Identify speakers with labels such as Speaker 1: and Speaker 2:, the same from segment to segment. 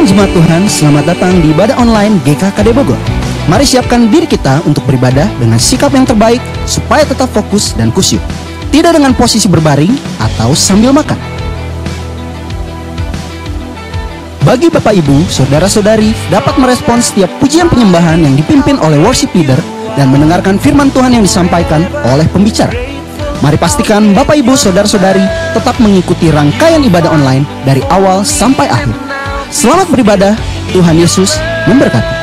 Speaker 1: Shalom jemaat Tuhan, selamat datang di ibadah online GKKD Bogor. Mari siapkan diri kita untuk beribadah dengan sikap yang terbaik supaya tetap fokus dan khusyuk. Tidak dengan posisi berbaring atau sambil makan. Bagi Bapak Ibu, Saudara-saudari dapat merespons setiap pujian penyembahan yang dipimpin oleh worship leader dan mendengarkan firman Tuhan yang disampaikan oleh pembicara. Mari pastikan Bapak Ibu Saudara-saudari tetap mengikuti rangkaian ibadah online dari awal sampai akhir. Selamat beribadah, Tuhan Yesus memberkati.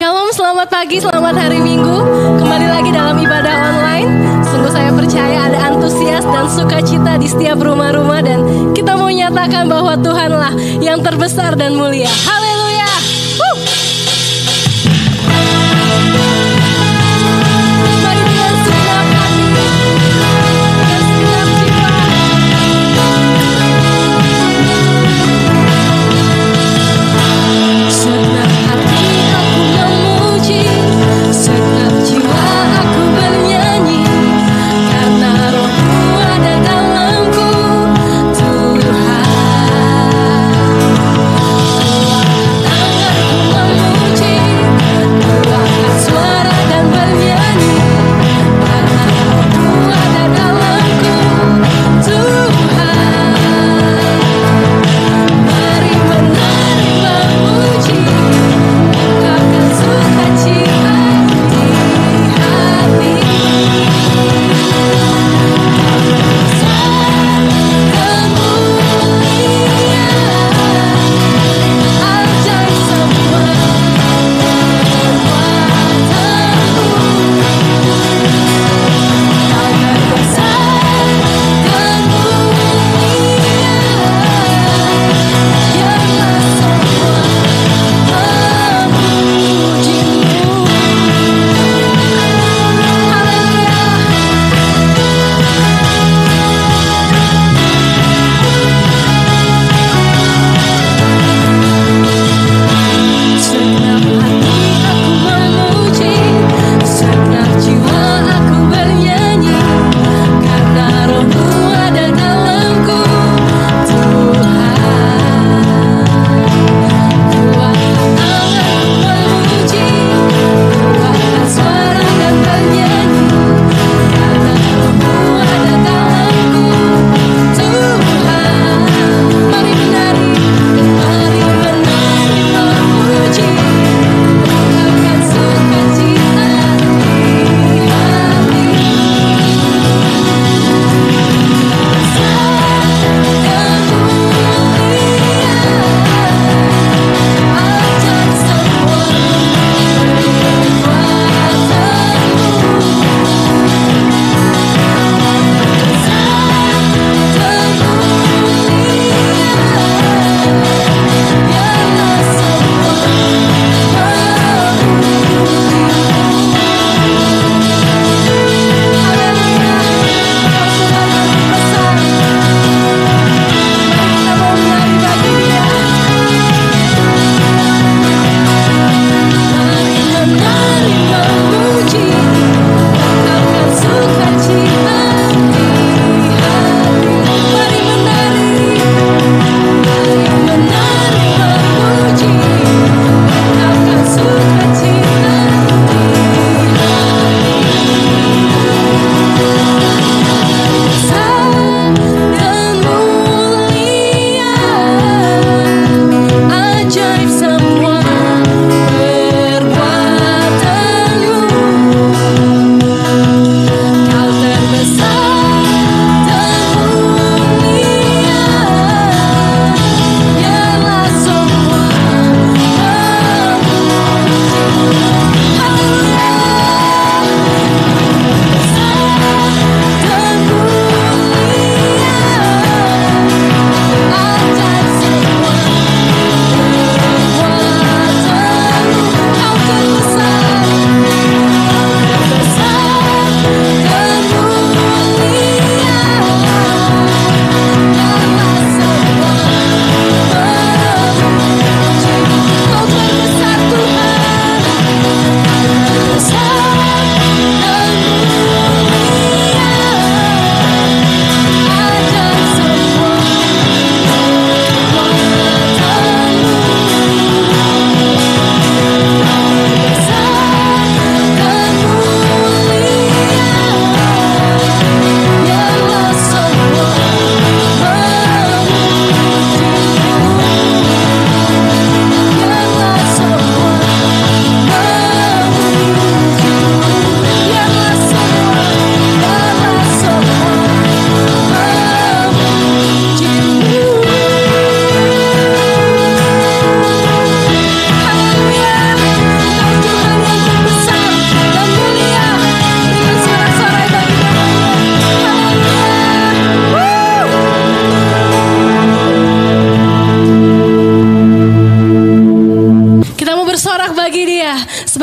Speaker 2: Shalom, selamat pagi, selamat hari Minggu. Kembali lagi dalam ibadah online. Sungguh saya percaya ada antusias dan sukacita di setiap rumah-rumah. Dan kita mau nyatakan bahwa Tuhanlah yang terbesar dan mulia. Haleluya. Mari dengan segenap hati, dengan segenap jiwa. Segenap hati aku memuji, segenap jiwa aku bernyanyi, karena Roh-Mu ada dalamku, Tuhan. Telah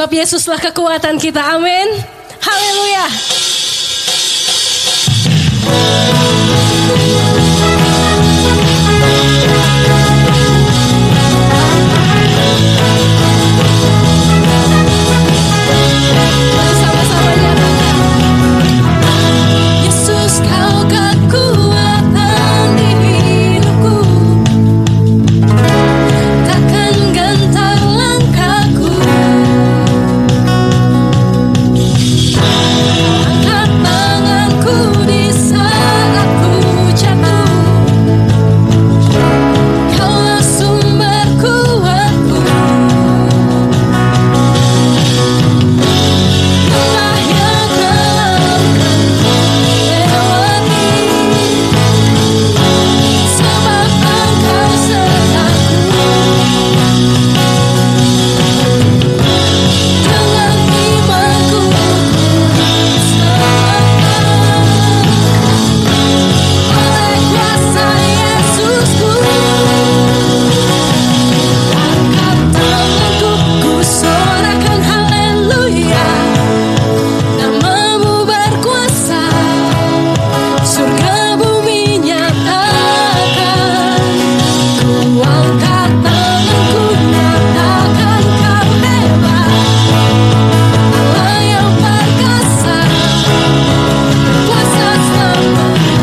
Speaker 2: Sebab Yesuslah kekuatan kita. Amin. Haleluya. Sama-sama nyatakan. Yesus, kau kekuatan di hidupku. Takkan gentar langkahku. Angkat tanganku di saat ku jatuh. Kaulah sumber kuatku. Lembah yang dalam lewati, sebab Engkau sertaku. Dengan imanku oleh kuasa Yesusku. Angkat tanganku, ku sorakan haleluya. Namamu berkuasa, surga bumi nyatakan. Ku angkat tanganku, nyatakan kau hebat. Allah yang perkasa, kuasa selamanya.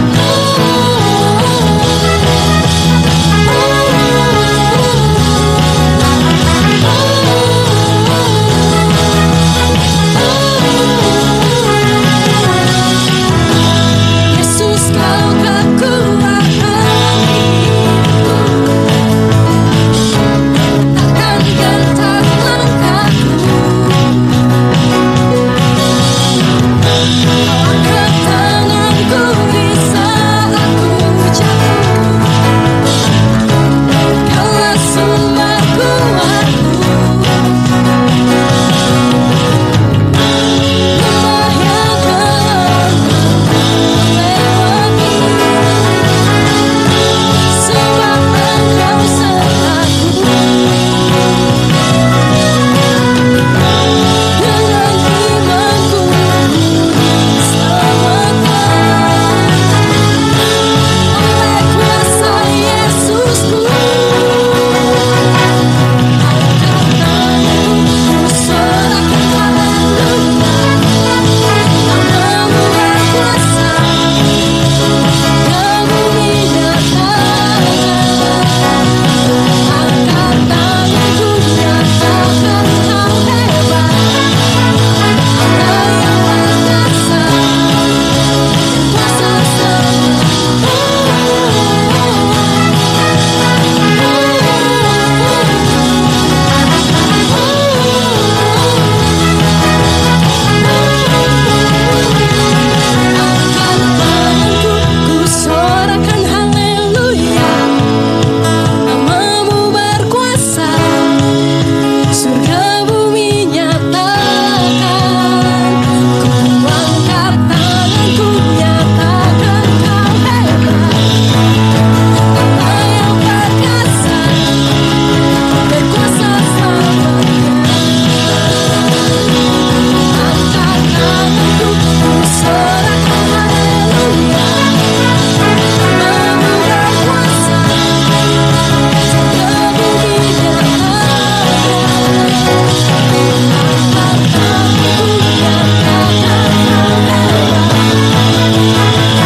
Speaker 2: Yesus, kau kekuatan hidupku. Takkan gentar langkahku. Angkat tanganku di saat ku jatuh. Kaulah sumber kuatku. Lembah yang dalam lewati, sebab Engkau sertaku. Dengan imanku selamatkan oleh kuasa Yesusku. Angkat tanganku, ku sorakan haleluya. Namamu berkuasa, surga bumi nyatakan. Angkat tanganku, nyatakan kau hebat. Allah yang perkasa, kuasa Angkat tanganku, ku sorakan haleluya. Namamu berkuasa, surga bumi nyatakan. Ku angkat tanganku, nyatakan kau hebat. Allah yang perkasa, berkuasa selamanya. Angkat tanganku, ku sorakan haleluya. Namamu berkuasa, surga bumi nyatakan. Angkat tanganku, nyatakan kau hebat.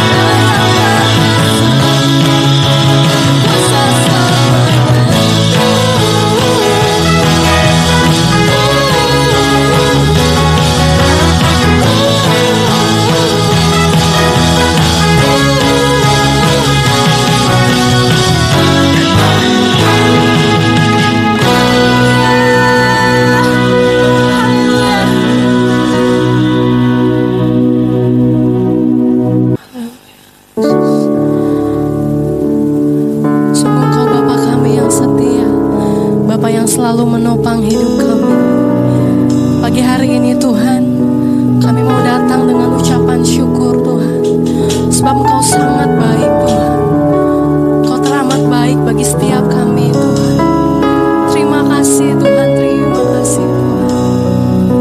Speaker 2: Allah yang perkasa, kuasa Sungguh Kau Bapa kami yang setia, Bapa yang selalu menopang hidup kami. Pagi hari ini Tuhan, kami mau datang dengan ucapan syukur Tuhan. Sebab Engkau sangat baik Tuhan. Kau teramat baik bagi setiap kami Tuhan. Terima kasih Tuhan, terima kasih Tuhan.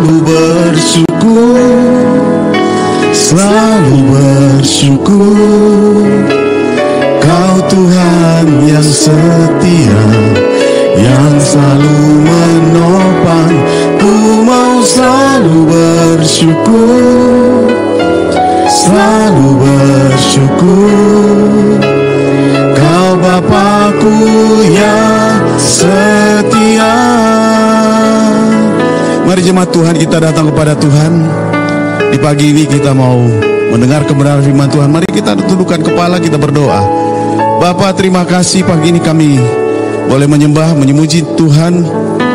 Speaker 3: selalu bersyukur, selalu bersyukur. Kau Tuhan yang setia, yang selalu menopang. Ku mau selalu bersyukur, selalu bersyukur. Kau Bapakku yang setia. Mari jemaat Tuhan, kita datang kepada Tuhan. Di pagi ini kita mau mendengar kebenaran firman Tuhan. Mari kita tundukkan kepala, kita berdoa. Bapa, terima kasih pagi ini kami boleh menyembah, memuji Tuhan,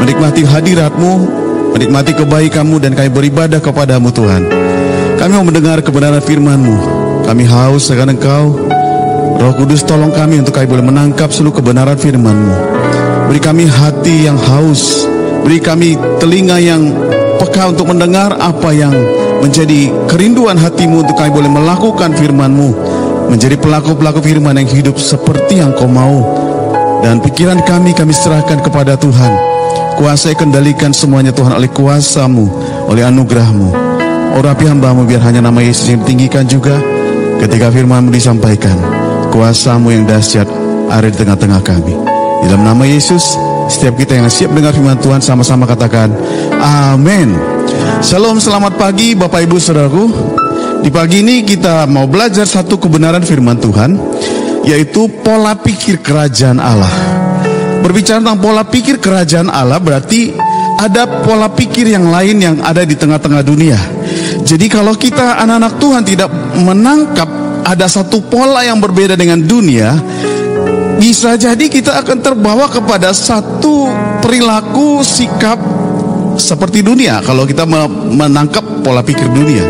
Speaker 3: menikmati hadirat-Mu, menikmati kebaikan-Mu, dan kami beribadah kepadamu Tuhan. Kami mau mendengar kebenaran firman-Mu. Kami haus akan Engkau. Roh Kudus, tolong kami untuk kami boleh menangkap seluruh kebenaran firman-Mu. Beri kami hati yang haus, beri kami telinga yang peka untuk mendengar apa yang menjadi kerinduan hati-Mu, untuk kami boleh melakukan firman-Mu, menjadi pelaku-pelaku firman yang hidup seperti yang Kau mau. Dan pikiran kami serahkan kepada Tuhan. Kuasai, kendalikan semuanya Tuhan oleh kuasa-Mu, oleh anugerah-Mu. Urapi hamba-Mu biar hanya nama Yesus yang ditinggikan juga ketika firman-Mu disampaikan. Kuasa-Mu yang dahsyat ada di tengah-tengah kami. Di dalam nama Yesus, setiap kita yang siap dengar firman Tuhan sama-sama katakan amin. Shalom, selamat pagi Bapak Ibu Saudaraku. Di pagi ini kita mau belajar satu kebenaran firman Tuhan, yaitu pola pikir kerajaan Allah. Berbicara tentang pola pikir kerajaan Allah, berarti ada pola pikir yang lain yang ada di tengah-tengah dunia. Jadi kalau kita anak-anak Tuhan tidak menangkap ada satu pola yang berbeda dengan dunia, bisa jadi kita akan terbawa kepada satu perilaku sikap seperti dunia kalau kita menangkap pola pikir dunia.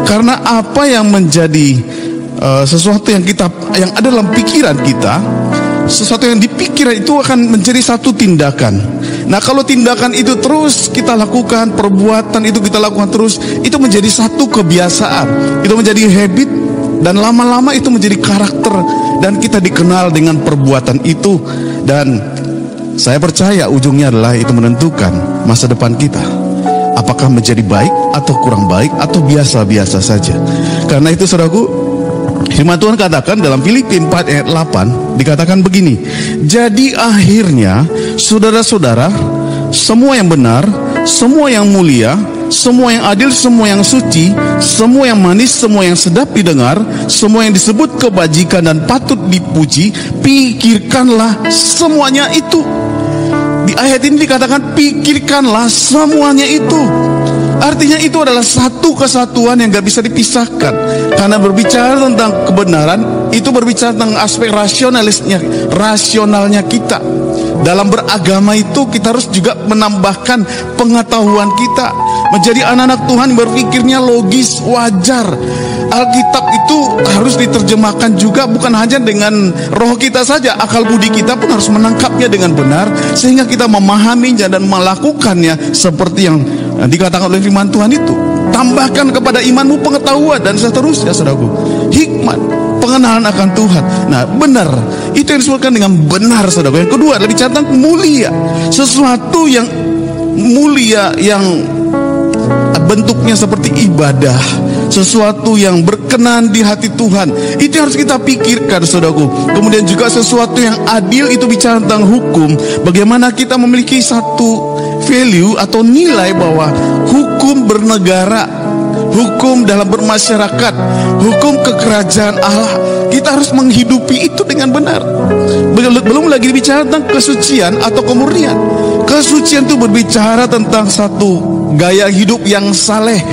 Speaker 3: Karena apa yang menjadi sesuatu yang ada dalam pikiran kita, sesuatu yang dipikiran itu akan menjadi satu tindakan. Nah, kalau tindakan itu terus kita lakukan, perbuatan itu kita lakukan terus, itu menjadi satu kebiasaan, itu menjadi habit, dan lama-lama itu menjadi karakter, dan kita dikenal dengan perbuatan itu. Dan saya percaya ujungnya adalah itu menentukan masa depan kita, apakah menjadi baik atau kurang baik atau biasa-biasa saja. Karena itu saudaraku, firman Tuhan katakan dalam Filipi 4 ayat 8, dikatakan begini, jadi akhirnya saudara-saudara, semua yang benar, semua yang mulia, semua yang adil, semua yang suci, semua yang manis, semua yang sedap didengar, semua yang disebut kebajikan dan patut dipuji, pikirkanlah semuanya itu. Di ayat ini dikatakan pikirkanlah semuanya itu. Artinya itu adalah satu kesatuan yang gak bisa dipisahkan. Karena berbicara tentang kebenaran, itu berbicara tentang aspek rasionalnya kita. Dalam beragama itu kita harus juga menambahkan pengetahuan kita. Menjadi anak-anak Tuhan berpikirnya logis, wajar. Alkitab itu harus diterjemahkan juga bukan hanya dengan roh kita saja, akal budi kita pun harus menangkapnya dengan benar, sehingga kita memahaminya dan melakukannya seperti yang dikatakan oleh firman Tuhan itu. Tambahkan kepada imanmu pengetahuan dan seterusnya, saudaraku, hikmat, pengenalan akan Tuhan. Nah, benar, itu yang disebutkan dengan benar, saudaraku. Yang kedua adalah bicara tentang mulia, sesuatu yang mulia yang bentuknya seperti ibadah, sesuatu yang berkenan di hati Tuhan. Itu harus kita pikirkan, saudaraku. Kemudian juga sesuatu yang adil, itu bicara tentang hukum. Bagaimana kita memiliki satu value atau nilai bahwa hukum bernegara, hukum dalam bermasyarakat, hukum kekerajaan Allah, kita harus menghidupi itu dengan benar. Belum lagi bicara tentang kesucian atau kemurnian. Kesucian itu berbicara tentang satu gaya hidup yang saleh.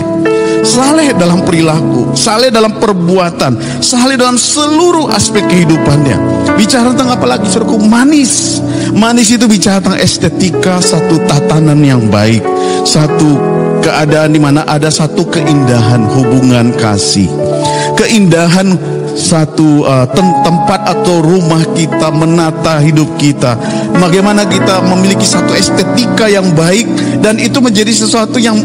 Speaker 3: Saleh dalam perilaku, saleh dalam perbuatan, saleh dalam seluruh aspek kehidupannya. Bicara tentang apa lagi, saudaraku? Manis. Manis itu bicara tentang estetika, satu tatanan yang baik, satu keadaan di mana ada satu keindahan hubungan kasih, keindahan satu tempat atau rumah kita, menata hidup kita, bagaimana kita memiliki satu estetika yang baik, dan itu menjadi sesuatu yang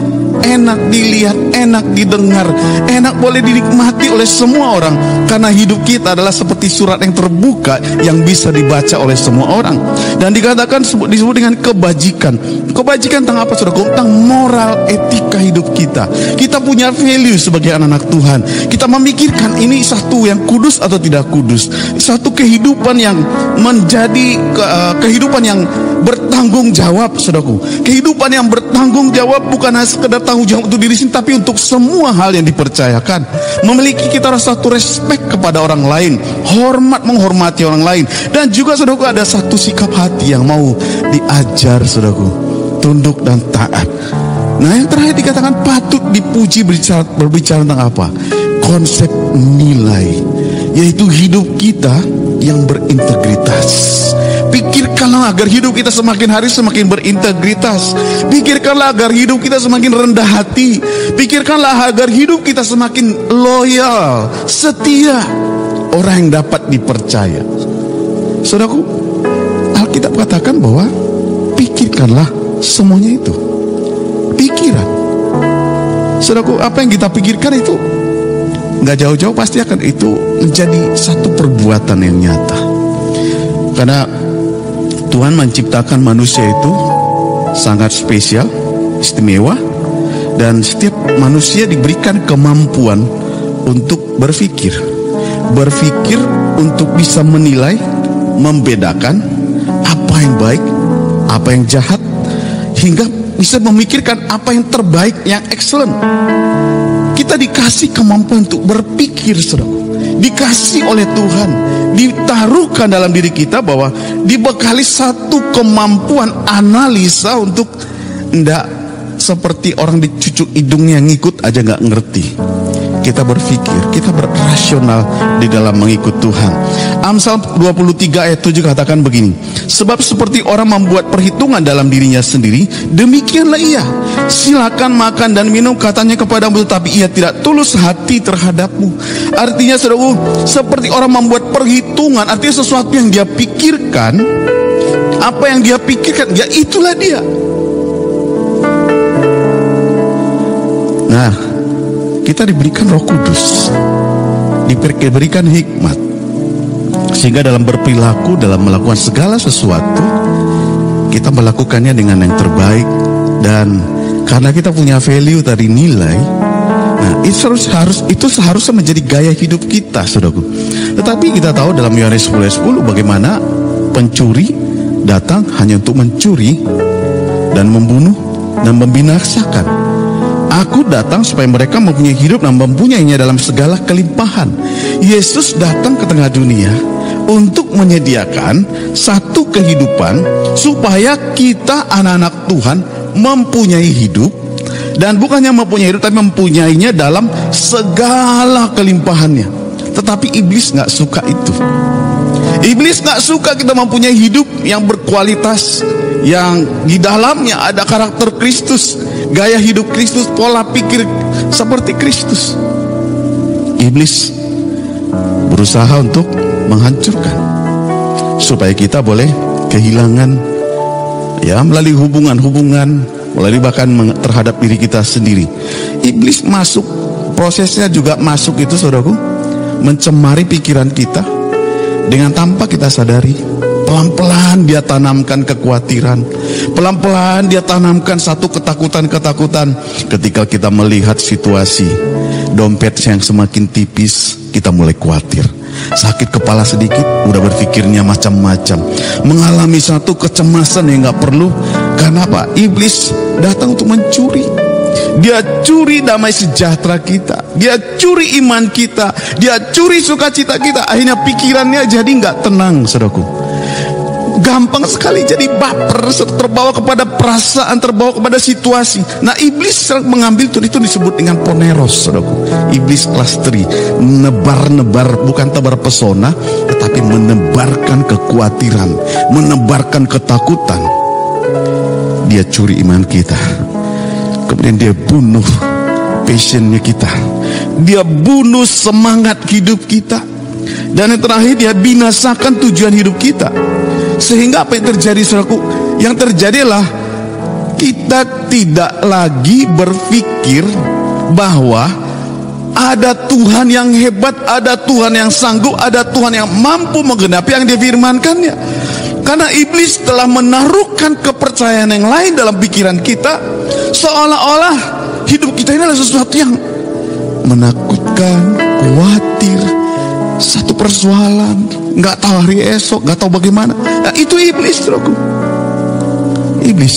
Speaker 3: enak dilihat, enak didengar, enak boleh dinikmati oleh semua orang. Karena hidup kita adalah seperti surat yang terbuka yang bisa dibaca oleh semua orang. Dan dikatakan disebut dengan kebajikan. Kebajikan tentang apa, saudara? Tentang moral, etika hidup kita. Kita punya value sebagai anak-anak Tuhan. Kita memikirkan ini satu yang kudus atau tidak kudus. Satu kehidupan yang menjadi kehidupan yang bertanggung jawab, saudaraku. Kehidupan yang bertanggung jawab bukan hanya sekedar tanggung jawab untuk diri sendiri, tapi untuk semua hal yang dipercayakan. Memiliki kita rasa satu respect kepada orang lain, menghormati orang lain. Dan juga, saudaraku, ada satu sikap hati yang mau diajar, saudaraku, tunduk dan taat. Nah, yang terakhir dikatakan patut dipuji, berbicara tentang apa? Konsep nilai, yaitu hidup kita yang berintegritas. Pikirkanlah agar hidup kita semakin hari semakin berintegritas. Pikirkanlah agar hidup kita semakin rendah hati. Pikirkanlah agar hidup kita semakin loyal, setia, orang yang dapat dipercaya. Saudaraku, Alkitab katakan bahwa pikirkanlah semuanya itu. Pikiran, saudaraku, apa yang kita pikirkan itu nggak jauh-jauh pasti akan itu menjadi satu perbuatan yang nyata. Karena Tuhan menciptakan manusia itu sangat spesial, istimewa, dan setiap manusia diberikan kemampuan untuk berpikir untuk bisa menilai, membedakan apa yang baik, apa yang jahat, hingga bisa memikirkan apa yang terbaik, yang excellent. Kita dikasih kemampuan untuk berpikir, saudara. Dikasih oleh Tuhan, ditaruhkan dalam diri kita bahwa dibekali satu kemampuan analisa untuk tidak seperti orang dicucuk hidungnya ngikut aja nggak ngerti. Kita berpikir, kita berasional di dalam mengikut Tuhan. Amsal 23 ayat 7 katakan begini, sebab seperti orang membuat perhitungan dalam dirinya sendiri, demikianlah ia. Silakan makan dan minum, katanya kepadamu, tetapi ia tidak tulus hati terhadapmu. Artinya, saudaraku, seperti orang membuat perhitungan, artinya sesuatu yang dia pikirkan, apa yang dia pikirkan, ya itulah dia. Nah, kita diberikan Roh Kudus, diberikan hikmat, sehingga dalam berperilaku, dalam melakukan segala sesuatu, kita melakukannya dengan yang terbaik. Dan karena kita punya value dari nilai, nah itu seharusnya menjadi gaya hidup kita, saudaraku. Tetapi kita tahu dalam Yohanes 10:10 bagaimana pencuri datang hanya untuk mencuri dan membunuh dan membinasakan. Aku datang supaya mereka mempunyai hidup dan mempunyainya dalam segala kelimpahan. Yesus datang ke tengah dunia untuk menyediakan satu kehidupan supaya kita anak-anak Tuhan mempunyai hidup, dan bukannya mempunyai hidup, tapi mempunyainya dalam segala kelimpahannya. Tetapi iblis nggak suka itu. Iblis nggak suka kita mempunyai hidup yang berkualitas, yang di dalamnya ada karakter Kristus, gaya hidup Kristus, pola pikir seperti Kristus. Iblis berusaha untuk menghancurkan supaya kita boleh kehilangan, ya, melalui hubungan-hubungan, melalui bahkan terhadap diri kita sendiri. Iblis masuk, prosesnya juga masuk itu, saudaraku, mencemari pikiran kita dengan tanpa kita sadari. Pelan-pelan dia tanamkan kekhawatiran, pelan-pelan dia tanamkan satu ketakutan-ketakutan. Ketika kita melihat situasi dompet yang semakin tipis, kita mulai khawatir. Sakit kepala sedikit, udah berpikirnya macam-macam. Mengalami satu kecemasan yang gak perlu. Karena apa? Iblis datang untuk mencuri. Dia curi damai sejahtera kita, dia curi iman kita, dia curi sukacita kita. Akhirnya pikirannya jadi gak tenang, saudaraku. Gampang sekali jadi baper, terbawa kepada perasaan, terbawa kepada situasi. Nah, iblis mengambil itu disebut dengan poneros, saudaraku. Iblis kelas 3, menebar-nebar, bukan tebar pesona, tetapi menebarkan kekhawatiran, menebarkan ketakutan. Dia curi iman kita, kemudian dia bunuh passionnya kita, dia bunuh semangat hidup kita, dan yang terakhir dia binasakan tujuan hidup kita. Sehingga apa yang terjadi, saudaraku? Yang terjadi adalah kita tidak lagi berpikir bahwa ada Tuhan yang hebat, ada Tuhan yang sanggup, ada Tuhan yang mampu menggenapi yang difirmankannya. Karena iblis telah menaruhkan kepercayaan yang lain dalam pikiran kita, seolah-olah hidup kita ini adalah sesuatu yang menakutkan, khawatir, satu persoalan, nggak tahu hari esok, nggak tahu bagaimana. Nah, itu iblis, saudaraku. Iblis.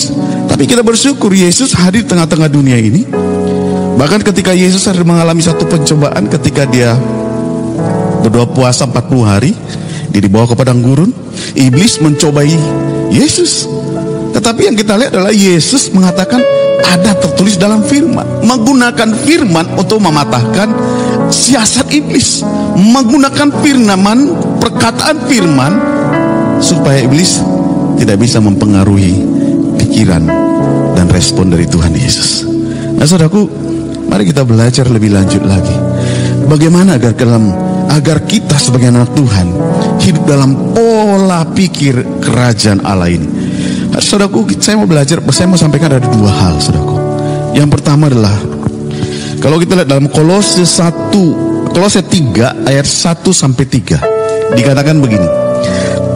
Speaker 3: Tapi kita bersyukur Yesus hadir di tengah-tengah dunia ini. Bahkan ketika Yesus harus mengalami satu pencobaan, ketika dia berdoa puasa 40 hari, dia dibawa ke padang gurun, iblis mencobai Yesus. Tetapi yang kita lihat adalah Yesus mengatakan ada tertulis dalam firman, menggunakan firman untuk mematahkan siasat iblis, menggunakan firman, perkataan firman, supaya iblis tidak bisa mempengaruhi pikiran dan respon dari Tuhan Yesus. Nah, saudaraku, mari kita belajar lebih lanjut lagi. Bagaimana agar kita sebagai anak Tuhan hidup dalam pola pikir kerajaan Allah ini. Saudaraku, saya mau sampaikan ada dua hal, saudaraku. Yang pertama adalah, kalau kita lihat dalam Kolose 3 ayat 1 sampai 3, dikatakan begini.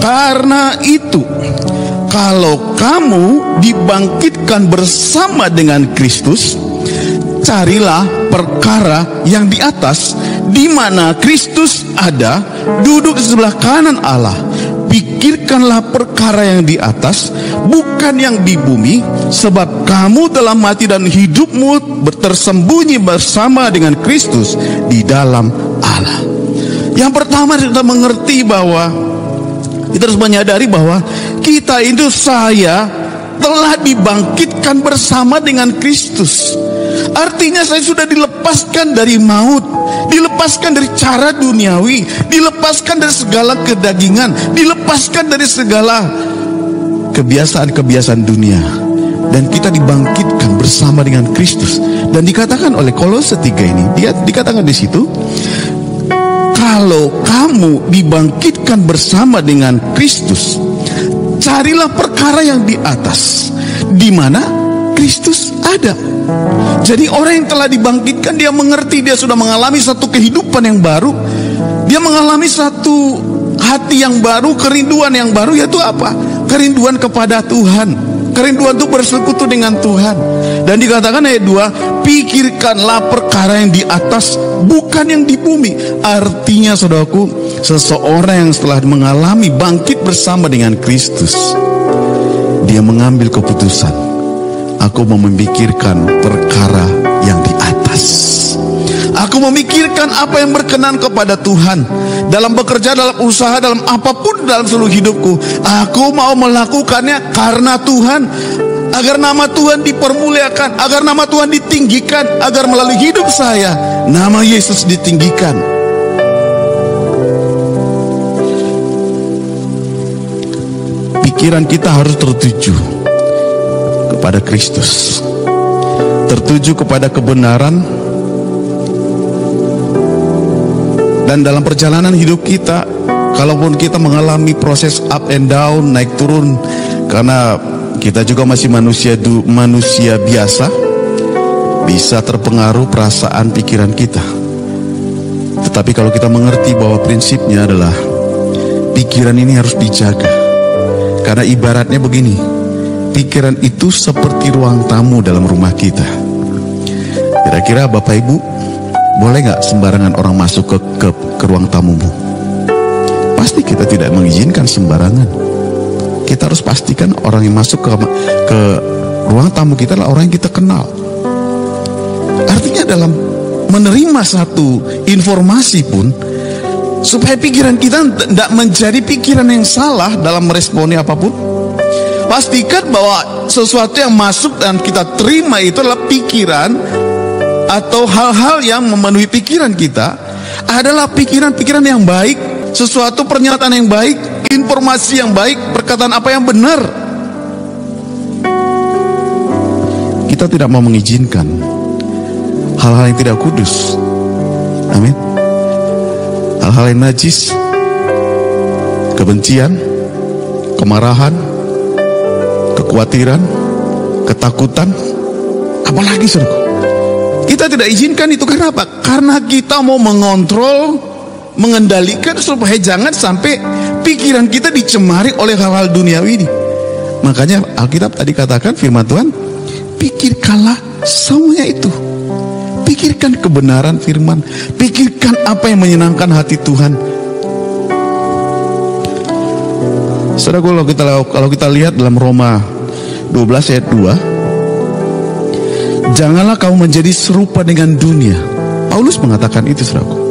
Speaker 3: Karena itu, kalau kamu dibangkitkan bersama dengan Kristus, carilah perkara yang di atas, di mana Kristus ada, duduk di sebelah kanan Allah. Pikirkanlah perkara yang di atas, bukan yang di bumi, sebab kamu telah mati dan hidupmu tersembunyi bersama dengan Kristus di dalam Allah. Yang pertama, kita mengerti bahwa kita harus menyadari bahwa kita itu, saya telah dibangkitkan bersama dengan Kristus. Artinya saya sudah dilepaskan dari maut, dilepaskan dari cara duniawi, dilepaskan dari segala kedagingan, dilepaskan dari segala kebiasaan-kebiasaan dunia, dan kita dibangkitkan bersama dengan Kristus. Dan dikatakan oleh Kolose 3 ini, dia dikatakan di situ, kalau kamu dibangkitkan bersama dengan Kristus, carilah perkara yang di atas, di mana Kristus ada. Jadi orang yang telah dibangkitkan, dia mengerti, dia sudah mengalami satu kehidupan yang baru, dia mengalami satu hati yang baru, kerinduan yang baru, yaitu apa? Kerinduan kepada Tuhan, kerinduan untuk bersekutu dengan Tuhan. Dan dikatakan ayat 2, pikirkanlah perkara yang di atas, bukan yang di bumi. Artinya, saudaraku, seseorang yang setelah mengalami bangkit bersama dengan Kristus, dia mengambil keputusan, aku mau memikirkan perkara yang di atas. Aku memikirkan apa yang berkenan kepada Tuhan. Dalam bekerja, dalam usaha, dalam apapun dalam seluruh hidupku, aku mau melakukannya karena Tuhan, agar nama Tuhan dipermuliakan, agar nama Tuhan ditinggikan, agar melalui hidup saya nama Yesus ditinggikan. Pikiran kita harus tertuju kepada Kristus, tertuju kepada kebenaran. Dan dalam perjalanan hidup kita, kalaupun kita mengalami proses up and down, naik turun, karena kita juga masih manusia biasa, bisa terpengaruh perasaan pikiran kita. Tetapi kalau kita mengerti bahwa prinsipnya adalah pikiran ini harus dijaga, karena ibaratnya begini, pikiran itu seperti ruang tamu dalam rumah kita. Kira-kira Bapak Ibu, boleh gak sembarangan orang masuk ke ruang tamumu? Pasti kita tidak mengizinkan sembarangan. Kita harus pastikan orang yang masuk ke ruang tamu kita adalah orang yang kita kenal. Artinya dalam menerima satu informasi pun, supaya pikiran kita tidak menjadi pikiran yang salah dalam meresponi apapun, pastikan bahwa sesuatu yang masuk dan kita terima itu adalah pikiran atau hal-hal yang memenuhi pikiran kita adalah pikiran-pikiran yang baik, sesuatu pernyataan yang baik, informasi yang baik, perkataan apa yang benar. Kita tidak mau mengizinkan hal-hal yang tidak kudus. Amin. Hal-hal yang najis, kebencian, kemarahan, kekhawatiran, ketakutan, apalagi saudaraku. Kita tidak izinkan itu karena apa? Karena kita mau mengontrol, mengendalikan supaya jangan sampai pikiran kita dicemari oleh hal-hal duniawi ini. Makanya Alkitab tadi katakan, firman Tuhan, pikirkanlah semuanya itu. Pikirkan kebenaran firman, pikirkan apa yang menyenangkan hati Tuhan. Saudara, kalau kita lihat dalam Roma 12 ayat 2, janganlah kamu menjadi serupa dengan dunia. Paulus mengatakan itu, saudaraku.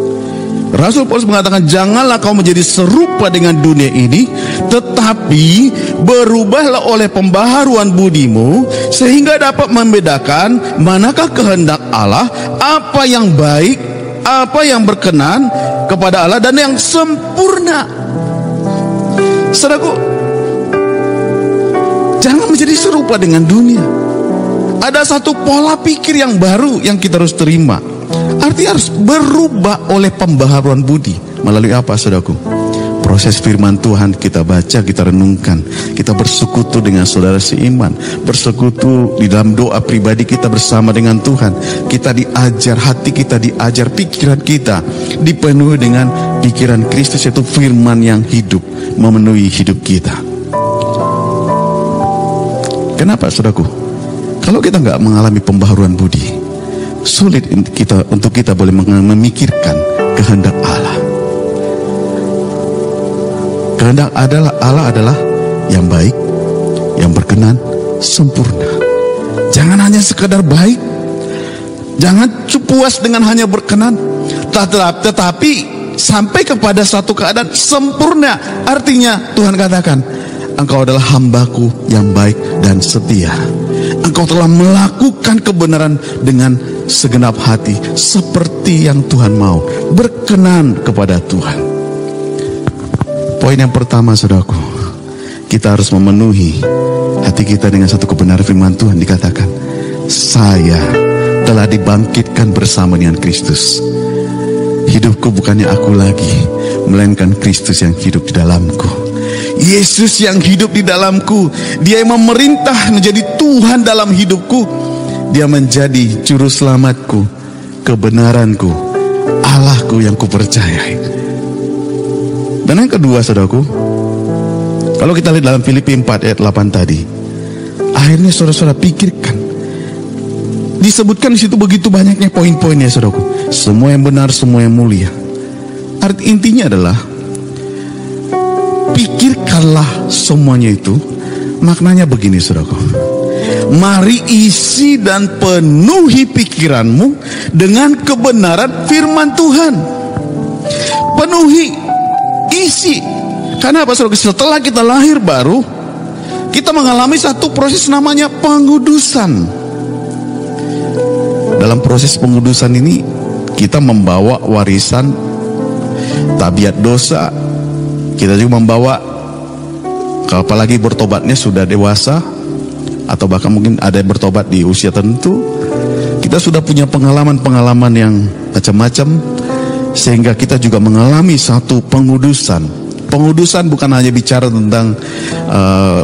Speaker 3: Rasul Paulus mengatakan, janganlah kamu menjadi serupa dengan dunia ini, tetapi berubahlah oleh pembaharuan budimu, sehingga dapat membedakan manakah kehendak Allah, apa yang baik, apa yang berkenan kepada Allah, dan yang sempurna. Saudaraku, jangan menjadi serupa dengan dunia. Ada satu pola pikir yang baru yang kita harus terima. Artinya harus berubah oleh pembaharuan budi. Melalui apa, saudaraku? Proses firman Tuhan kita baca, kita renungkan, kita bersekutu dengan saudara seiman, bersekutu di dalam doa pribadi kita bersama dengan Tuhan. Kita diajar, hati kita diajar, pikiran kita dipenuhi dengan pikiran Kristus, yaitu firman yang hidup memenuhi hidup kita. Kenapa, saudaraku? Kalau kita nggak mengalami pembaharuan budi, sulit untuk kita boleh memikirkan kehendak Allah. Kehendak Allah adalah yang baik, yang berkenan, sempurna. Jangan hanya sekedar baik, jangan puas dengan hanya berkenan, tetapi sampai kepada satu keadaan sempurna. Artinya Tuhan katakan, engkau adalah hambaku yang baik dan setia. Engkau telah melakukan kebenaran dengan segenap hati, seperti yang Tuhan mau, berkenan kepada Tuhan. Poin yang pertama, saudaraku, kita harus memenuhi hati kita dengan satu kebenaran firman Tuhan. Dikatakan, saya telah dibangkitkan bersama dengan Kristus. Hidupku bukannya aku lagi, melainkan Kristus yang hidup di dalamku. Yesus yang hidup di dalamku, Dia yang memerintah menjadi Tuhan dalam hidupku. Dia menjadi juru selamatku, kebenaranku, Allahku yang kupercayai. Dan yang kedua, saudaraku, kalau kita lihat dalam Filipi 4 ayat 8 tadi, akhirnya saudara-saudara pikirkan, disebutkan di situ begitu banyaknya poin-poinnya, saudaraku. Semua yang benar, semua yang mulia. Arti intinya adalah pikirkanlah semuanya itu. Maknanya begini, saudaraku. Mari isi dan penuhi pikiranmu dengan kebenaran firman Tuhan. Penuhi, isi. Karena apa, saudaraku? Setelah kita lahir baru, kita mengalami satu proses namanya pengudusan. Dalam proses pengudusan ini, kita membawa warisan tabiat dosa. Kita juga membawa, apalagi bertobatnya sudah dewasa, atau bahkan mungkin ada yang bertobat di usia tertentu, kita sudah punya pengalaman-pengalaman yang macam-macam, sehingga kita juga mengalami satu pengudusan. Pengudusan bukan hanya bicara tentang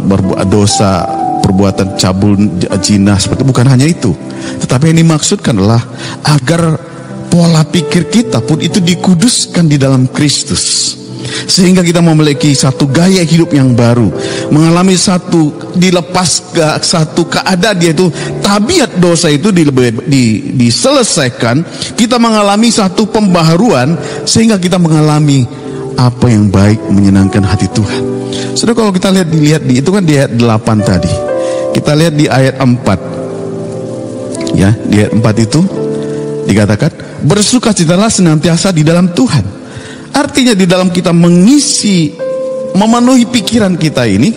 Speaker 3: berbuat dosa, perbuatan cabul, zina, seperti, bukan hanya itu, tetapi yang dimaksudkan adalah agar pola pikir kita pun itu dikuduskan di dalam Kristus, sehingga kita memiliki satu gaya hidup yang baru, mengalami dilepas ke satu keadaan, yaitu tabiat dosa itu diselesaikan. Kita mengalami satu pembaharuan, sehingga kita mengalami apa yang baik, menyenangkan hati Tuhan. Saudara, kalau kita lihat di itu kan di ayat 8 tadi, kita lihat di ayat 4 ya, di ayat 4 itu dikatakan, bersukacitalah senantiasa di dalam Tuhan. Artinya di dalam kita memenuhi pikiran kita ini,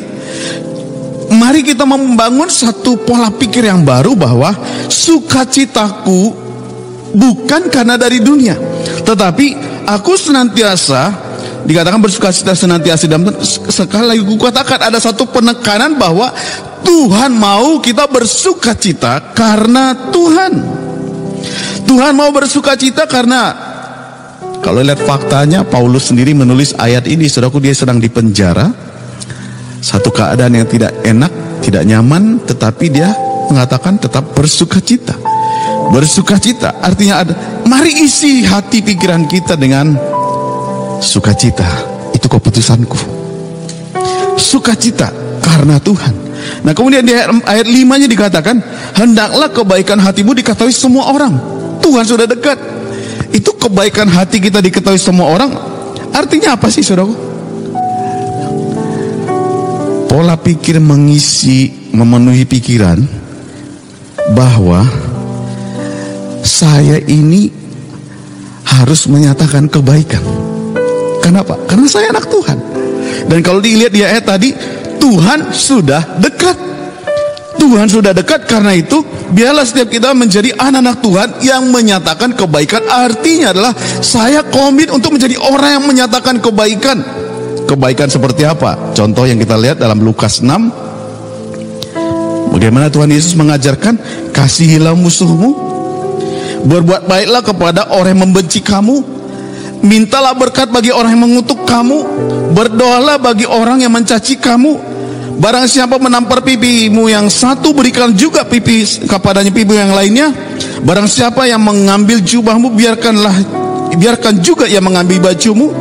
Speaker 3: mari kita membangun satu pola pikir yang baru, bahwa sukacitaku bukan karena dari dunia, tetapi aku senantiasa, dikatakan bersukacita senantiasa dalam Tuhan. Sekali lagi aku katakan, ada satu penekanan bahwa Tuhan mau kita bersukacita karena Tuhan. Tuhan mau bersukacita karena, kalau lihat faktanya, Paulus sendiri menulis ayat ini, saudaraku, dia sedang dipenjara, satu keadaan yang tidak enak, tidak nyaman, tetapi dia mengatakan tetap bersukacita. Bersukacita artinya mari isi hati pikiran kita dengan sukacita. Itu keputusanku. Sukacita karena Tuhan. Nah kemudian di ayat 5-nya dikatakan, hendaklah kebaikan hatimu diketahui semua orang. Tuhan sudah dekat. Itu kebaikan hati kita diketahui semua orang. Artinya apa sih, saudaraku? Pola pikir memenuhi pikiran bahwa saya ini harus menyatakan kebaikan. Kenapa? Karena saya anak Tuhan. Dan kalau dilihat di ayat tadi, Tuhan sudah dekat. Tuhan sudah dekat, karena itu biarlah setiap kita menjadi anak-anak Tuhan yang menyatakan kebaikan. Artinya adalah saya komit untuk menjadi orang yang menyatakan kebaikan. Kebaikan seperti apa? Contoh yang kita lihat dalam Lukas 6. Bagaimana Tuhan Yesus mengajarkan, kasihilah musuhmu, berbuat baiklah kepada orang yang membenci kamu, mintalah berkat bagi orang yang mengutuk kamu, berdoalah bagi orang yang mencaci kamu. Barang siapa menampar pipimu yang satu, berikan juga pipi kepadanya pipi yang lainnya. Barang siapa yang mengambil jubahmu, biarkan juga ia mengambil bajumu.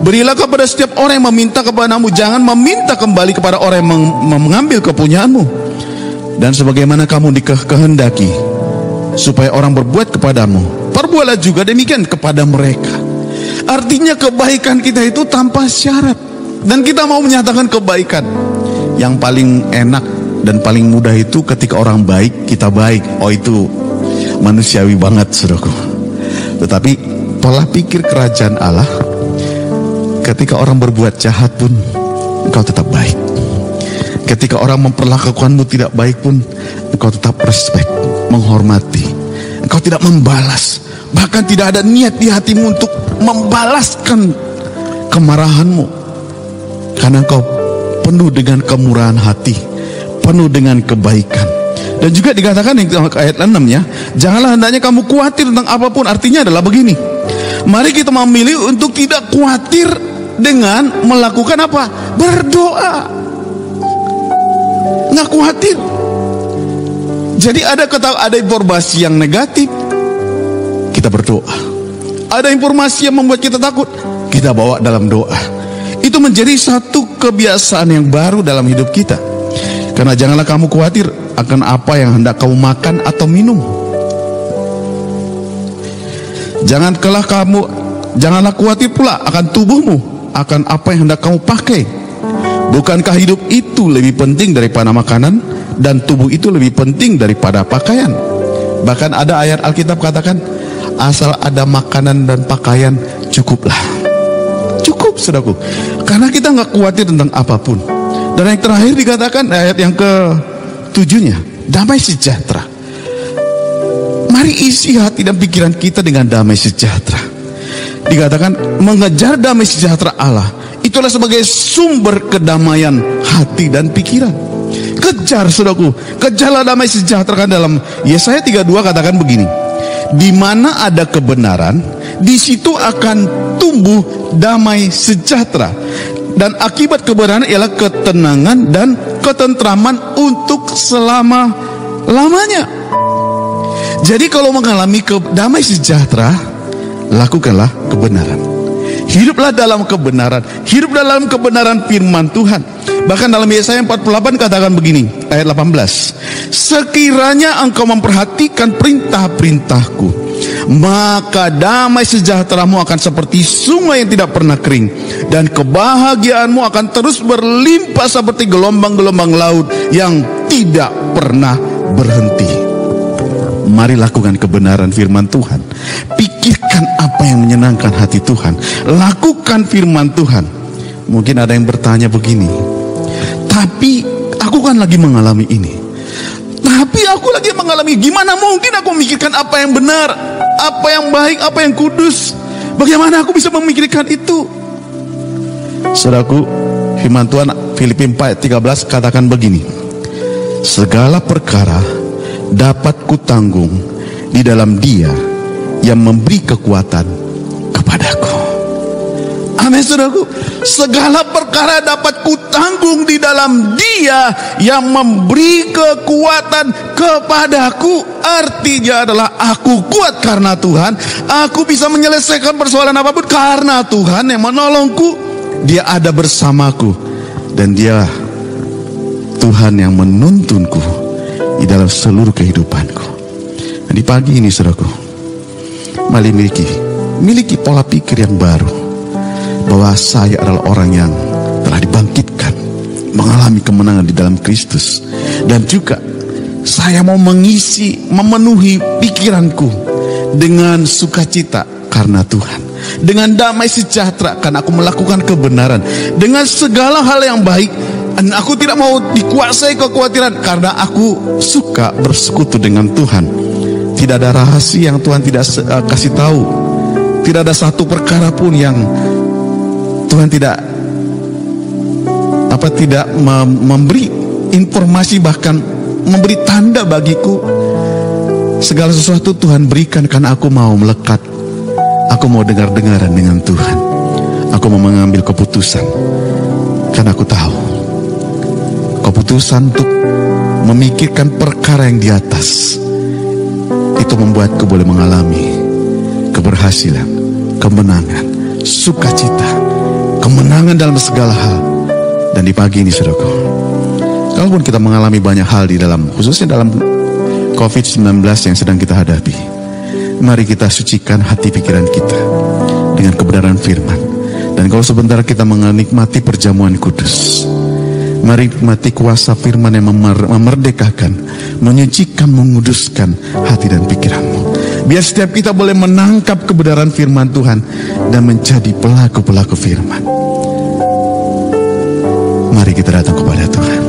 Speaker 3: Berilah kepada setiap orang yang meminta kepadamu, jangan meminta kembali kepada orang yang mengambil kepunyaanmu. Dan sebagaimana kamu dikehendaki supaya orang berbuat kepadamu, perbuatlah juga demikian kepada mereka. Artinya kebaikan kita itu tanpa syarat. Dan kita mau menyatakan kebaikan. Yang paling enak dan paling mudah itu ketika orang baik, kita baik. Oh, itu manusiawi banget, saudaraku. Tetapi pola pikir kerajaan Allah, ketika orang berbuat jahat pun engkau tetap baik. Ketika orang memperlakukanmu tidak baik pun engkau tetap respect, menghormati. Engkau tidak membalas. Bahkan tidak ada niat di hatimu untuk membalaskan kemarahanmu. Karena engkau penuh dengan kemurahan hati, penuh dengan kebaikan. Dan juga dikatakan di ayat 6-nya, janganlah hendaknya kamu khawatir tentang apapun. Artinya adalah begini, mari kita memilih untuk tidak khawatir dengan melakukan apa? Berdoa. Nggak khawatir. Jadi ada informasi yang negatif, kita berdoa. Ada informasi yang membuat kita takut, kita bawa dalam doa. Itu menjadi satu kebiasaan yang baru dalam hidup kita. Karena janganlah kamu khawatir akan apa yang hendak kamu makan atau minum. Janganlah khawatir pula akan tubuhmu, akan apa yang hendak kamu pakai. Bukankah hidup itu lebih penting daripada makanan, dan tubuh itu lebih penting daripada pakaian? Bahkan ada ayat Alkitab katakan, asal ada makanan dan pakaian cukuplah. Cukup, saudaraku. Karena kita nggak khawatir tentang apapun. Dan yang terakhir dikatakan ayat yang ke-7-nya, damai sejahtera. Mari isi hati dan pikiran kita dengan damai sejahtera. Dikatakan mengejar damai sejahtera Allah, itulah sebagai sumber kedamaian hati dan pikiran. Kejar, saudaraku, kejarlah damai sejahtera. Kan dalam Yesaya 32 katakan begini, di mana ada kebenaran, di situ akan tumbuh damai sejahtera, dan akibat kebenaran ialah ketenangan dan ketentraman untuk selama-lamanya. Jadi kalau mengalami damai sejahtera, lakukanlah kebenaran, hiduplah dalam kebenaran, hidup dalam kebenaran firman Tuhan. Bahkan dalam Yesaya 48 katakan begini, ayat 18, sekiranya engkau memperhatikan perintah-perintahku, maka damai sejahteramu akan seperti sungai yang tidak pernah kering, dan kebahagiaanmu akan terus berlimpah seperti gelombang-gelombang laut yang tidak pernah berhenti. Mari lakukan kebenaran firman Tuhan. Pikirkan apa yang menyenangkan hati Tuhan. Lakukan firman Tuhan. Mungkin ada yang bertanya begini, tapi aku kan lagi mengalami ini, tapi aku lagi mengalami, gimana mungkin aku memikirkan apa yang benar, apa yang baik, apa yang kudus? Bagaimana aku bisa memikirkan itu? Saudaraku, firman Tuhan Filipi 4:13 katakan begini, segala perkara dapat kutanggung di dalam Dia yang memberi kekuatan kepadaku. Amin, saudaraku. Segala perkara dapat kutanggung tanggung di dalam Dia yang memberi kekuatan kepadaku. Artinya adalah aku kuat karena Tuhan. Aku bisa menyelesaikan persoalan apapun karena Tuhan yang menolongku. Dia ada bersamaku. Dan Dia Tuhan yang menuntunku di dalam seluruh kehidupanku. Dan di pagi ini saudaraku, mari miliki pola pikir yang baru, bahwa saya adalah orang yang telah dibangkitkan, mengalami kemenangan di dalam Kristus. Dan juga saya mau memenuhi pikiranku dengan sukacita karena Tuhan, dengan damai sejahtera karena aku melakukan kebenaran, dengan segala hal yang baik. Dan aku tidak mau dikuasai kekhawatiran karena aku suka bersekutu dengan Tuhan. Tidak ada rahasia yang Tuhan tidak kasih tahu. Tidak ada satu perkara pun yang Tuhan tidak memberi informasi, bahkan memberi tanda bagiku. Segala sesuatu Tuhan berikan karena aku mau melekat. Aku mau dengar-dengaran dengan Tuhan. Aku mau mengambil keputusan karena aku tahu keputusan untuk memikirkan perkara yang di atas itu membuatku boleh mengalami keberhasilan, kemenangan, sukacita, kemenangan dalam segala hal. Dan di pagi ini saudaraku, kalaupun kita mengalami banyak hal di dalam, khususnya dalam COVID-19 yang sedang kita hadapi, mari kita sucikan hati pikiran kita dengan kebenaran firman. Dan kalau sebentar kita menikmati perjamuan kudus, mari nikmati kuasa firman yang memerdekakan, menyucikan, menguduskan hati dan pikiranmu. Biar setiap kita boleh menangkap kebenaran firman Tuhan dan menjadi pelaku-pelaku firman. Mari kita datang kepada Tuhan.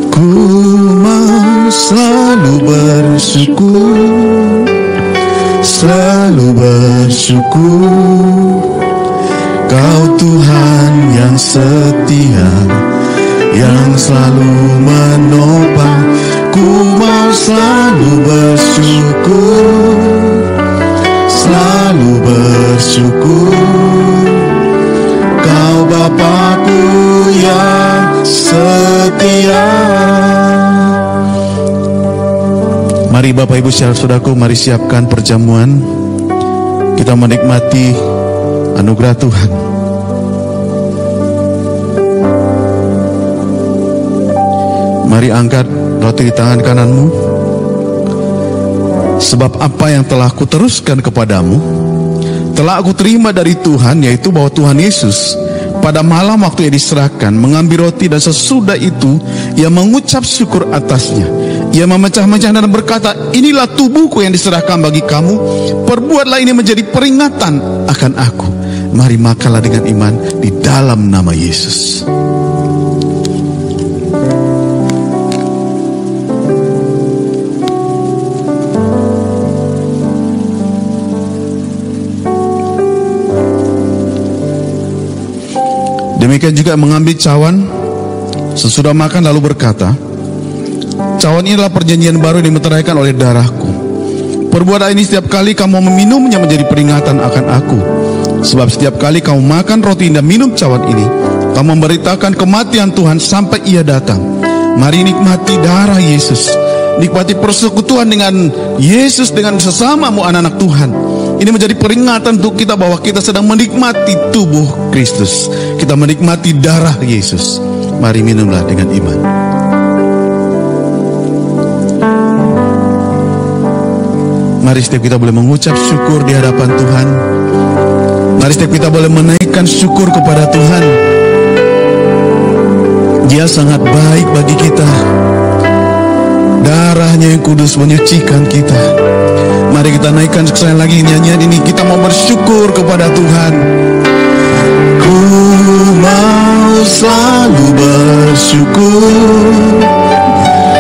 Speaker 3: Ku mau selalu bersyukur, selalu bersyukur. Kau Tuhan yang setia, yang selalu menopang. Ku mau selalu bersyukur, selalu bersyukur. Kau Bapakku yang setia. Mari Bapak Ibu saudaraku, mari siapkan perjamuan. Kita menikmati anugerah Tuhan. Mari angkat roti di tangan kananmu. Sebab apa yang telah kuteruskan kepadamu telah aku terima dari Tuhan, yaitu bahwa Tuhan Yesus pada malam waktu ia diserahkan mengambil roti, dan sesudah itu ia mengucap syukur atasnya. Ia memecah-mecah dan berkata, inilah tubuhku yang diserahkan bagi kamu. Perbuatlah ini menjadi peringatan akan aku. Mari makanlah dengan iman di dalam nama Yesus. Demikian juga mengambil cawan sesudah makan lalu berkata, cawan ini adalah perjanjian baru yang dimeteraikan oleh darahku. Perbuatlah ini setiap kali kamu meminumnya menjadi peringatan akan aku. Sebab setiap kali kamu makan roti dan minum cawan ini, kamu memberitakan kematian Tuhan sampai ia datang. Mari nikmati darah Yesus, nikmati persekutuan dengan Yesus, dengan sesamamu anak-anak Tuhan. Ini menjadi peringatan untuk kita bahwa kita sedang menikmati tubuh Kristus. Kita menikmati darah Yesus. Mari minumlah dengan iman. Mari setiap kita boleh mengucap syukur di hadapan Tuhan. Mari setiap kita boleh menaikkan syukur kepada Tuhan. Dia sangat baik bagi kita. Darahnya yang kudus menyucikan kita. Mari kita naikkan sekali lagi nyanyian ini. Kita mau bersyukur kepada Tuhan. Ku mau selalu bersyukur,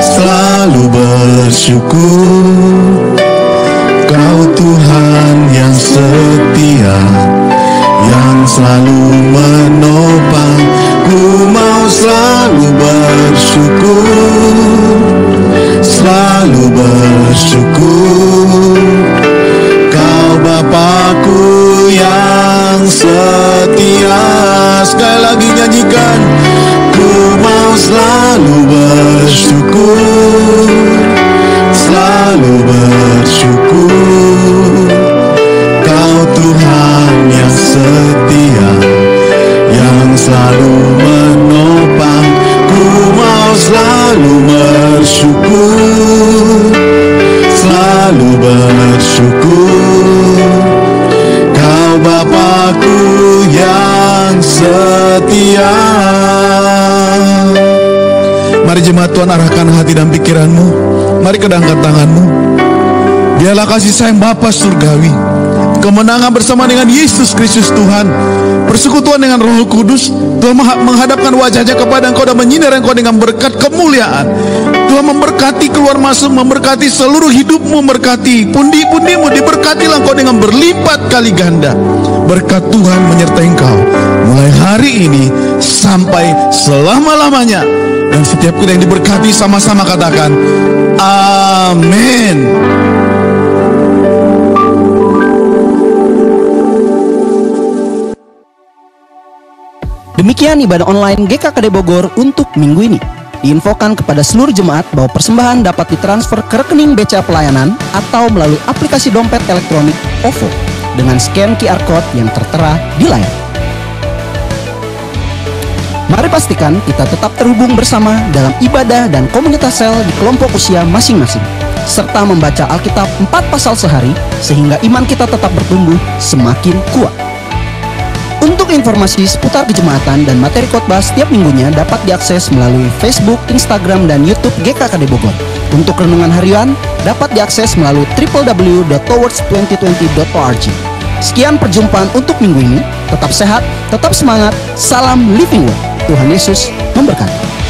Speaker 3: selalu bersyukur. Kau Tuhan yang setia, yang selalu menopang. Ku mau selalu bersyukur, selalu bersyukur. Kau Bapakku yang setia. selalu bersyukur. Kau Tuhan yang setia, yang selalu menopang. Ku mau selalu bersyukur, selalu bersyukur. Kau Bapakku yang setia. Mari jemaat Tuhan, arahkan hati dan pikiranmu. Mari kedangkan tanganmu. Biarlah kasih sayang Bapa surgawi, kemenangan bersama dengan Yesus Kristus Tuhan, persekutuan dengan Roh Kudus, Tuhan menghadapkan wajahnya kepada engkau dan menyinari engkau dengan berkat kemuliaan. Tuhan memberkati keluar masuk, memberkati seluruh hidupmu, memberkati pundi-pundimu, diberkatilah engkau dengan berlipat kali ganda. Berkat Tuhan menyertai engkau mulai hari ini sampai selama-lamanya. Dan setiap kita yang diberkati sama-sama katakan amin.
Speaker 1: Demikian ibadah online GKKD Bogor untuk minggu ini. Diinfokan kepada seluruh jemaat bahwa persembahan dapat ditransfer ke rekening BCA Pelayanan atau melalui aplikasi dompet elektronik OVO dengan scan QR Code yang tertera di layar. Mari pastikan kita tetap terhubung bersama dalam ibadah dan komunitas sel di kelompok usia masing-masing, serta membaca Alkitab 4 pasal sehari sehingga iman kita tetap bertumbuh semakin kuat. Untuk informasi seputar kejemaatan dan materi khotbah setiap minggunya dapat diakses melalui Facebook, Instagram, dan YouTube GKKD Bogor. Untuk renungan harian dapat diakses melalui www.towards2020.org. Sekian perjumpaan untuk minggu ini. Tetap sehat, tetap semangat. Salam Living Word. Tuhan Yesus memberkati.